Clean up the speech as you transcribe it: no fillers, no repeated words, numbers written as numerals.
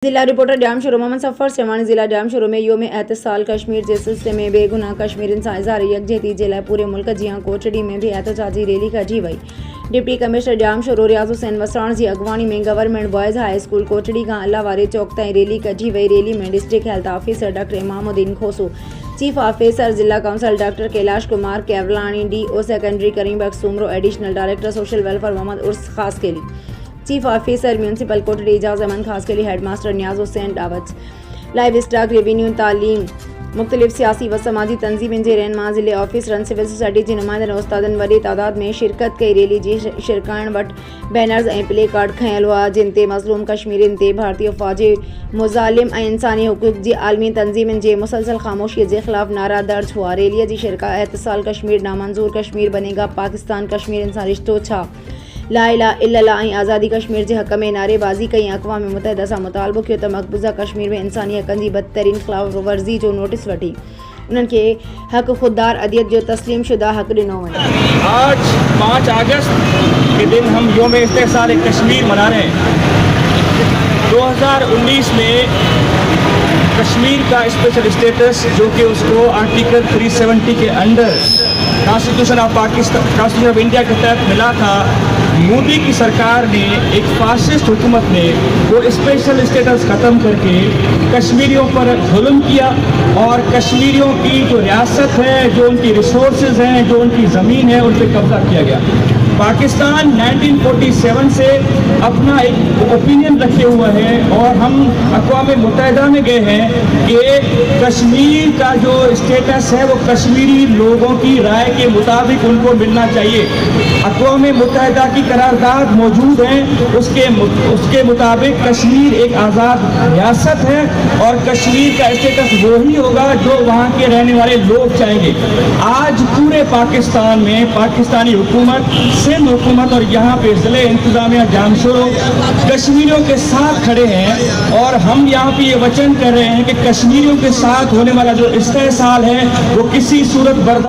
ضلع reporter dam شروع محمد سفر سیوانی ضلع ڈیم شروع میں یوم احتسال کشمیر کے سلسلے میں بے گناہ کشمیر انسان اظہار یکجہتی ضلع پورے ملک جہاں کوچڑی میں بھی احتجاجی ریلی کڈی وئی۔ ڈپٹی کمشنر ڈیم شروع ریاض حسین وسران جی اگوانی میں گورنمنٹ بوائز ہائی اسکول کوچڑی کا اللہ وارے چوک تائیں ریلی کڈی وئی۔ ریلی میں district health officer doctor Imam Uddin Khoso, chief officer ضلع council doctor Kailash Kumar Kewlani, D O secondary Karim Bakhsh Soomro, additional director social welfare Muhammad Urs خاص کے لیے، chief officer municipal Kotri Ijaz Ahmed خاص کے لیے، ہیڈ ماسٹر نیاز حسین دعوت، لائیو اسٹاک ریونیو تعلیم، مختلف سیاسی و سماجی تنظیمیں کے رہنما، ضلع آفیسران، سول سوسائٹی کے نمائندن، استادن وڈی تعداد میں شرکت کئی۔ ریلی جی شرکائن وٹ بینرز اور پلے کارڈ کھیل ہوا جن تے مظلوم کشمیرین تے بھارتی افواج مظالم اور انسانی حقوق کی عالمی تنظیمن کے مسلسل خاموشی کے خلاف نعرہ درج ہوا۔ ریلی جی شرکا احتسال کشمیر نامنظور، کشمیر بنے گا پاکستان، کشمیر انسان رشتو چھا، لا الہ الا اللہ اور آزادی کشمیر کے حق میں نعرے بازی کئی۔ اقوام متحدہ سے مطالبہ کیا تو مقبوضہ کشمیر میں انسانی حقن کی بدترین خلاف ورزی جو نوٹس وٹھی، انہوں کے حق خوددار عدیت جو تسلیم شدہ حق ڈنو ہے۔ آج 5 اگست کے دن ہم یوم احتسال کشمیر منا رہے ہیں۔ 2019 میں کشمیر کا اسپیشل اسٹیٹس جو کہ اس کو آرٹیکل 370 کے انڈر کانسٹیٹیوشن آف انڈیا کے تحت ملا تھا، مودی کی سرکار نے ایک فاسسٹ حکومت نے وہ اسپیشل اسٹیٹس ختم کر کے کشمیریوں پر ظلم کیا اور کشمیریوں کی جو ریاست ہے، جو ان کی ریسورسز ہیں، جو ان کی زمین ہے، ان پہ قبضہ کیا گیا۔ پاکستان 1947 سے اپنا ایک اوپینین رکھے ہوا ہے اور ہم اقوام متحدہ میں گئے ہیں کہ کشمیر کا جو اسٹیٹس ہے وہ کشمیری لوگوں کی رائے کے مطابق ان کو ملنا چاہیے۔ اقوام متحدہ کی قرارداد موجود ہے، اس کے مطابق کشمیر ایک آزاد ریاست ہے اور کشمیر کا اسٹیٹس وہی ہوگا جو وہاں کے رہنے والے لوگ چاہیں گے۔ آج پورے پاکستان میں پاکستانی حکومت، سندھ حکومت اور یہاں پہ ضلع انتظامیہ جام شروع کشمیریوں کے ساتھ کھڑے ہیں اور ہم یہاں پہ یہ وچن کر رہے ہیں کہ کشمیریوں کے ساتھ ہونے والا جو استحصال ہے وہ کسی صورت برداشت